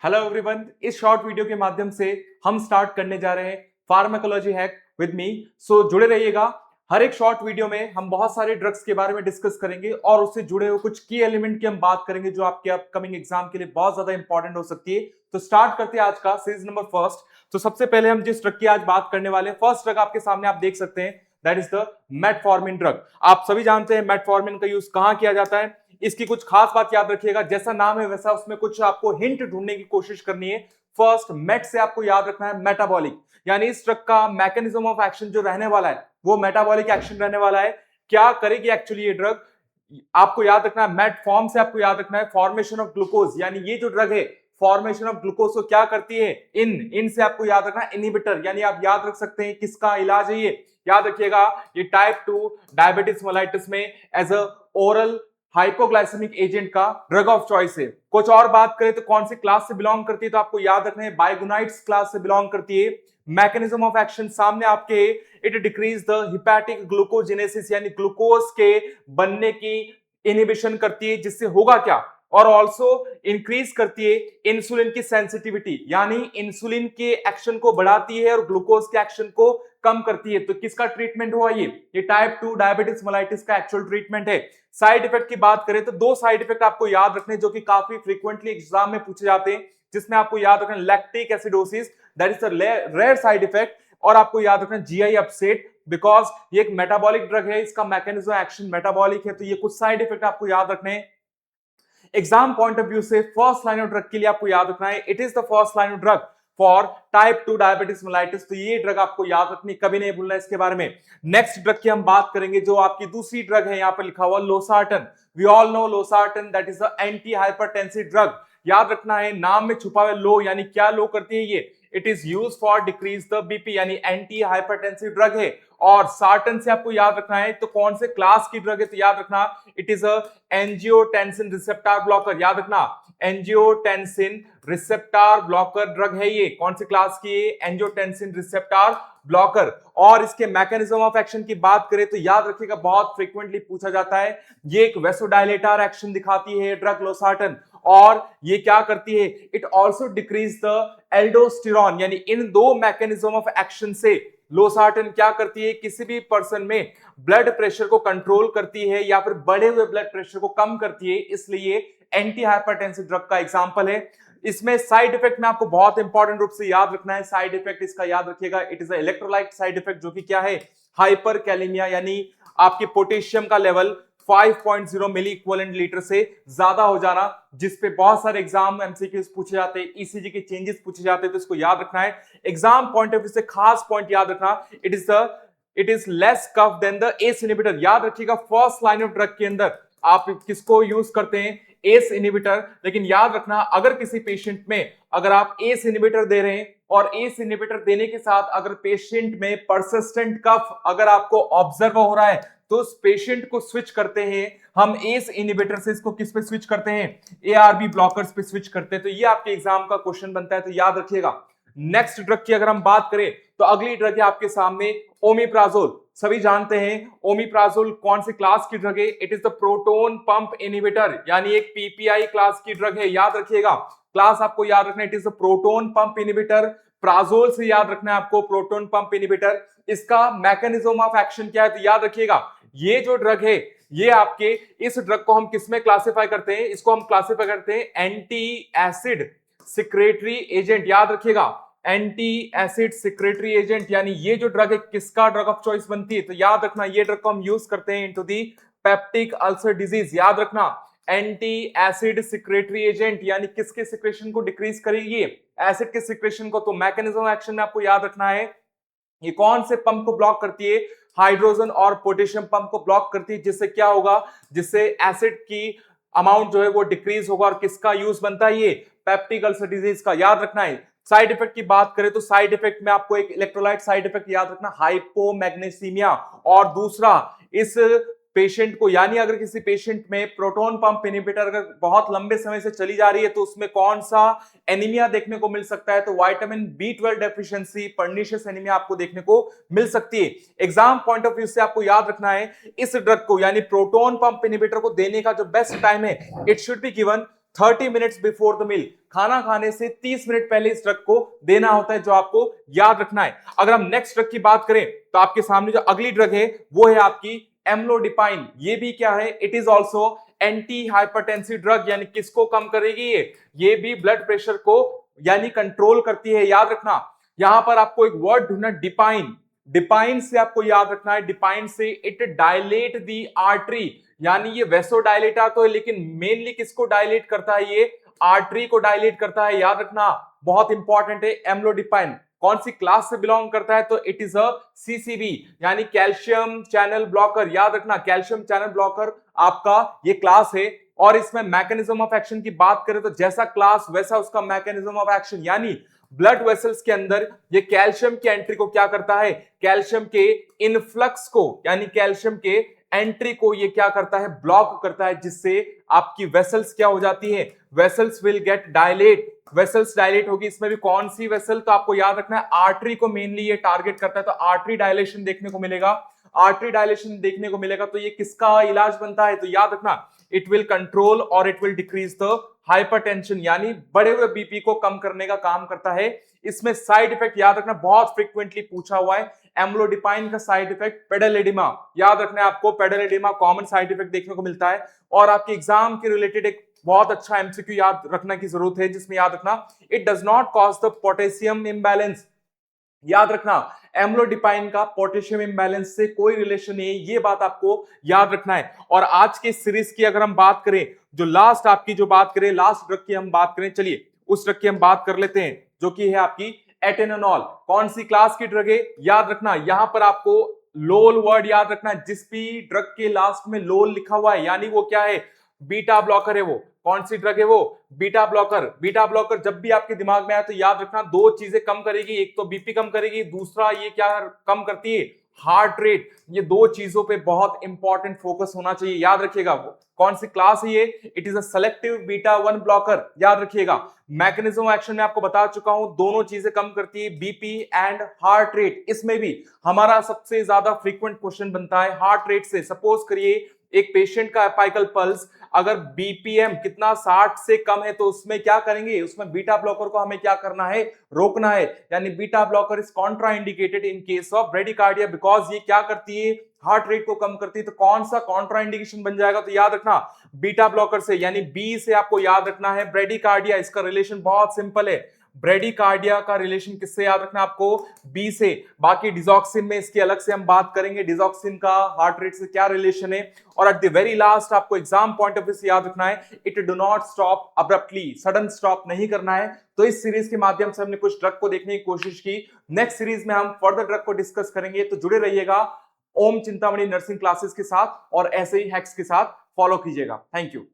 Hello everyone, इस short video के माध्यम से हम स्टार्ट करने जा रहे हैं फार्माकोलॉजी हैक विद मी। सो जुड़े रहिएगा। हर एक शॉर्ट वीडियो में हम बहुत सारे ड्रग्स के बारे में डिस्कस करेंगे और उससे जुड़े हुए कुछ की एलिमेंट की हम बात करेंगे जो आपके अपकमिंग एग्जाम के लिए बहुत ज्यादा इंपॉर्टेंट हो सकती है। तो स्टार्ट करते हैं आज का सीरीज नंबर फर्स्ट। तो सबसे पहले हम जिस ड्रग की आज बात करने वाले हैं, फर्स्ट ड्रग आपके सामने आप देख सकते हैं, that is the metformin drug. आप सभी जानते हैं मेटफॉर्मिन का यूज कहां किया जाता है। इसकी कुछ खास बात याद रखिएगा, जैसा नाम है वैसा उसमें कुछ आपको हिंट ढूंढने की कोशिश करनी है। फर्स्ट, मेट से आपको याद रखना है मेटाबॉलिक, यानी इस ड्रग का मैकेनिज्म ऑफ एक्शन जो रहने वाला है वो मेटाबॉलिक एक्शन रहने वाला है। क्या करेगी एक्चुअली ये ड्रग, आपको याद रखना है। मेट फॉर्म से आपको याद रखना है फॉर्मेशन ऑफ ग्लूकोज, यानी ये जो ड्रग है फॉर्मेशन ऑफ ग्लूकोज को क्या करती है, इन से आपको याद रखना है इनहिबिटर, यानी आप याद रख सकते हैं किसका इलाज है ये। याद रखिएगा, ये टाइप 2 डायबिटीज मेलाइटिस में as a oral hypoglycaemic agent का ड्रग ऑफ चॉइस है। कुछ और बात करें तो कौन सी क्लास से बिलोंग करती है, तो आपको याद रखना है बाइगोनाइट्स क्लास से बिलोंग करती है। मैकेनिज्म ऑफ एक्शन सामने आपके, it decrease the hepatic glucogenesis, यानी ग्लूकोज के बनने की इनहिबिशन करती है, जिससे होगा क्या, और ऑल्सो इंक्रीज करती है इंसुलिन की सेंसिटिविटी, यानी इंसुलिन के एक्शन को बढ़ाती है और ग्लूकोज के एक्शन को कम करती है। तो किसका ट्रीटमेंट हुआ ये टाइप 2 डायबिटीज मेलाइटिस का एक्चुअल ट्रीटमेंट है। साइड इफेक्ट की बात करें तो दो साइड इफेक्ट आपको याद रखने जो कि काफी फ्रीक्वेंटली एग्जाम में पूछे जाते हैं, जिसमें आपको याद रखना lactic acidosis, that is the rare side effect, और आपको याद रखना जीआई अपसेट, बिकॉज ये एक मेटाबॉलिक ड्रग है, इसका मैकेनिज्म एक्शन मेटाबॉलिक है। तो ये कुछ साइड इफेक्ट आपको याद रखने हैं। एग्जाम पॉइंट ऑफ व्यू से फर्स्ट लाइन ऑफ ड्रग के लिए आपको याद रखना है, it is the first line of drug for type 2 diabetes mellitus. तो ये ड्रग आपको याद रखनी, कभी नहीं भूलना इसके बारे में। नेक्स्ट ड्रग की हम बात करेंगे जो आपकी दूसरी ड्रग है, यहां पर लिखा हुआ losartan. We all know losartan, that is the anti hypertensive drug. याद रखना है, नाम में छुपा हुआ लो, यानी क्या लो करती है ये, it is use for decrease the BP, यानी एंटी हाइपरटेंसिव ड्रग है। और सार्टन से आपको याद रखना है तो कौन से क्लास की ड्रग है, तो याद रखना it is a angiotensin receptor blocker. याद रखना एंजियोटेंसिन रिसेप्टर ब्लॉकर ड्रग है ये। कौन सी क्लास की है, एंजियोटेंसिन रिसेप्टर ब्लॉकर। और इसके मैकेनिज्म ऑफ एक्शन की बात करें तो याद रखिएगा, बहुत फ्रीक्वेंटली पूछा जाता है, ये एक वेसोडाइलेटर एक्शन दिखाती है ड्रग लोसार्टन। और ये क्या करती है, it also decrease the aldosterone, यानी इन दो मैकेनिज्म ऑफ एक्शन से लोसार्टन क्या करती है, किसी भी पर्सन में ब्लड प्रेशर को कंट्रोल करती है या फिर बढ़े हुए ब्लड प्रेशर को कम करती है, इसलिए एंटी हाइपरटेंसिव ड्रग का एग्जांपल है। इसमें साइड इफेक्ट में आपको बहुत इंपॉर्टेंट रूप से याद रखना है, साइड इफेक्ट इसका याद रखिएगा, it is electrolyte side effect, जो कि क्या है, हाइपरकैलेमिया, यानी आपके पोटेशियम का लेवल 5.0 मिली इक्विवेलेंट लीटर से ज्यादा हो जाना, जिसपे बहुत सारे एग्जाम एमसीक्यूज पूछे जाते हैं, ईसीजी के चेंजेस पूछे जाते हैं, तो इसको याद रखना है। एग्जाम पॉइंट ऑफ व्यू से खास पॉइंट याद रखना, it is less cough than the ACE inhibitor. याद रखिएगा, फर्स्ट लाइन ऑफ ड्रग के अंदर आप किसको यूज करते हैं, एस इनहिबिटर। लेकिन याद रखना, अगर किसी पेशेंट में अगर आप एस इनहिबिटर दे रहे हैं और एस इनहिबिटर देने के साथ अगर पेशेंट में परसिस्टेंट कफ अगर आपको ऑब्जर्व हो रहा है, तो उस पेशेंट को स्विच करते हैं हम एस इनहिबिटर से, इसको किस पे स्विच करते हैं, एआरबी ब्लॉकर्स पे स्विच करते हैं। तो ये आपके एग्जाम का क्वेश्चन बनता है, तो याद रखिएगा। नेक्स्ट ड्रग की अगर हम बात करें तो अगली ड्रग है आपके सामने ओमिप्राजोल। सभी जानते हैं ओमिप्राजोल कौन सी क्लास की ड्रग है, it is the proton pump inhibitor, यानी एक पीपीआई क्लास की ड्रग है। याद रखिएगा, क्लास आपको याद रखना, it is the proton pump inhibitor. Prajol से याद रखना है आपको, प्रोटोन पंप इनहिबिटर। इसका मैकेनिज्म ऑफ एक्शन क्या है, तो याद रखिएगा, ये जो ड्रग है ये आपके, इस ड्रग को हम किसमें क्लासिफाई करते हैं, इसको हम क्लासिफाई करते हैं एंटी एसिड सिक्रेटरी एजेंट। याद रखिएगा, एंटी एसिड सिक्रेटरी एजेंट, यानी ये जो ड्रग है किसका ड्रग ऑफ चॉइस बनती है, तो याद रखना ये ड्रग को हम यूज करते हैं into the peptic ulcer disease. याद रखना, एंटी एसिड सिक्रेटरी एजेंट, यानी किसके सिक्रेशन को डिक्रीज करेगी, एसिड के सिक्रेशन को। तो मैकेनिज्म एक्शन में आपको याद रखना है, ये कौन से पंप को ब्लॉक करती है, हाइड्रोजन और पोटेशियम पंप को ब्लॉक करती है, जिससे क्या होगा, जिससे एसिड की अमाउंट जो है वो डिक्रीज होगा। और किसका यूज बनता है ये, पेप्टिक अल्सर डिजीज का। याद रखना है। साइड इफेक्ट की बात करें तो साइड इफेक्ट में आपको एक इलेक्ट्रोलाइट साइड इफेक्ट याद रखना, हाइपोमैग्नीसीमिया। और दूसरा, इस पेशेंट को, यानी अगर किसी पेशेंट में प्रोटोन पंप इनहिबिटर अगर बहुत लंबे समय से चली जा रही है तो उसमें कौन सा एनीमिया देखने को मिल सकता है, तो vitamin B12 deficiency, pernicious anaemia आपको देखने को मिल सकती है। एग्जाम पॉइंट ऑफ व्यू से आपको याद रखना है, इस ड्रग को यानी प्रोटोन पंप इनहिबिटर को देने का जो बेस्ट टाइम है, it should be given 30 minutes before the meal, खाना खाने से 30 मिनट पहले इस ड्रग को देना होता है, जो आपको याद रखना है। अगर हम नेक्स्ट ड्रग की बात करें तो आपके सामने जो अगली ड्रग है वो है आपकी एम्लोडिपाइन। ये भी क्या है, it is also anti hypertensive drug, यानी किसको कम करेगी ये भी ब्लड प्रेशर को यानी कंट्रोल करती है। याद रखना, यहां पर आपको एक वर्ड ढूंढना, डिपाइन। डिपाइन से आपको याद रखना है, डिपाइन से इट डायलेट दी आर्टरी, यानी ये वेसोडायलेटर तो है, लेकिन मेनली किसको डायलेट करता है, ये आर्टरी को डायलेट करता है। याद रखना, बहुत इंपॉर्टेंट है। एम्लोडिपाइन कौन सी क्लास से बिलोंग करता है, तो इट इज अ सीसीबी, यानी कैल्शियम चैनल ब्लॉकर। याद रखना, कैल्शियम चैनल ब्लॉकर आपका ये क्लास है। और इसमें मैकेनिज्म ऑफ एक्शन की बात करें तो जैसा क्लास वैसा उसका मैकेनिज्म ऑफ एक्शन, यानी ब्लड वेसल्स के अंदर ये कैल्शियम की एंट्री को क्या करता है, कैल्शियम के इनफ्लक्स को यानी कैल्शियम के एंट्री को ये क्या करता है, ब्लॉक करता है, जिससे आपकी वेसल्स क्या हो जाती है, vessels will get dilate. Vessels dilate होगी, इसमें भी कौन सी वेसल, तो आपको याद रखना है आर्टरी को मेनली ये टारगेट करता है, तो आर्टरी डायलेशन देखने को मिलेगा। आर्टरी डायलेशन देखने को मिलेगा तो ये किसका इलाज बनता है, तो याद रखना इट विल कंट्रोल और it will decrease the hypertension, यानी बढ़े हुए बीपी को कम करने का काम करता है। इसमें साइड इफेक्ट याद रखना, बहुत फ्रीक्वेंटली पूछा हुआ है, एम्लोडिपाइन का साइड इफेक्ट पेडल एडिमा। याद रखना है आपको, pedal edema common side effect देखने को मिलता है। और आपके एग्जाम के रिलेटेड एक बहुत अच्छा एमसीक्यू याद रखना की जरूरत है, जिसमें याद रखना it does not cause the potassium imbalance. याद रखना, एम्लोडिपाइन का पोटेशियम इम्बैलेंस से कोई रिलेशन नहीं है, ये बात आपको याद रखना है। और आज के सीरीज की अगर हम बात करें, जो लास्ट आपकी जो बात करें, लास्ट ड्रग की हम बात करें, चलिए उस ड्रग की हम बात कर लेते हैं, जो कि है आपकी एटेनोल। कौन सी क्लास की ड्रग है, याद रखना यहां पर आपको लोल वर्ड याद रखना है, जिस भी ड्रग के लास्ट में लोल लिखा हुआ है यानी वो क्या है, बीटा ब्लॉकर है। वो कौन सी ड्रग है, वो बीटा ब्लॉकर। बीटा ब्लॉकर जब भी आपके दिमाग में आए तो याद रखना दो चीजें कम करेगी, एक तो बीपी कम करेगी, दूसरा ये क्या कम करती है, हार्ट रेट। ये दो चीजों पे बहुत इंपॉर्टेंट फोकस होना चाहिए, याद रखिएगा। वो कौन सी क्लास है ये, it is a selective beta 1 blocker. याद रखिएगा, मैकेनिज्म एक्शन में आपको बता चुका हूं, दोनों चीजें कम करती है, बीपी एंड हार्ट रेट। इसमें भी हमारा सबसे ज्यादा फ्रीक्वेंट क्वेश्चन बनता है हार्ट रेट से। सपोज करिए एक पेशेंट का एपाइकल पल्स अगर बीपीएम कितना 60 से कम है, तो उसमें क्या करेंगे, उसमें बीटा ब्लॉकर को हमें क्या करना है, रोकना है। यानी beta blocker is Contra indicated in case of bradycardia, because ये क्या करती है, हार्ट रेट को कम करती है। तो कौन सा कॉन्ट्रा इंडिकेशन बन जाएगा, तो याद रखना बीटा ब्लॉकर से, यानी बी से आपको याद रखना है ब्रेडिकार्डिया। इसका रिलेशन बहुत सिंपल है, ब्रेडिकार्डिया का रिलेशन किससे याद रखना आपको, बी से। बाकी डिजॉक्सिन में इसकी अलग से हम बात करेंगे, डिजॉक्सिन का हार्ट रेट से क्या रिलेशन है। और एट द वेरी लास्ट आपको एग्जाम पॉइंट ऑफ व्यू से याद रखना है, it do not stop abruptly, sudden stop नहीं करना है। तो इस सीरीज के माध्यम से हमने कुछ ड्रग को देखने की कोशिश की, नेक्स्ट सीरीज में हम फर्दर ड्रग को डिस्कस करेंगे। तो जुड़े रहिएगा ओम चिंतामणि नर्सिंग क्लासेस के साथ और ऐसे ही हैक्स के साथ फॉलो कीजिएगा। Thank you.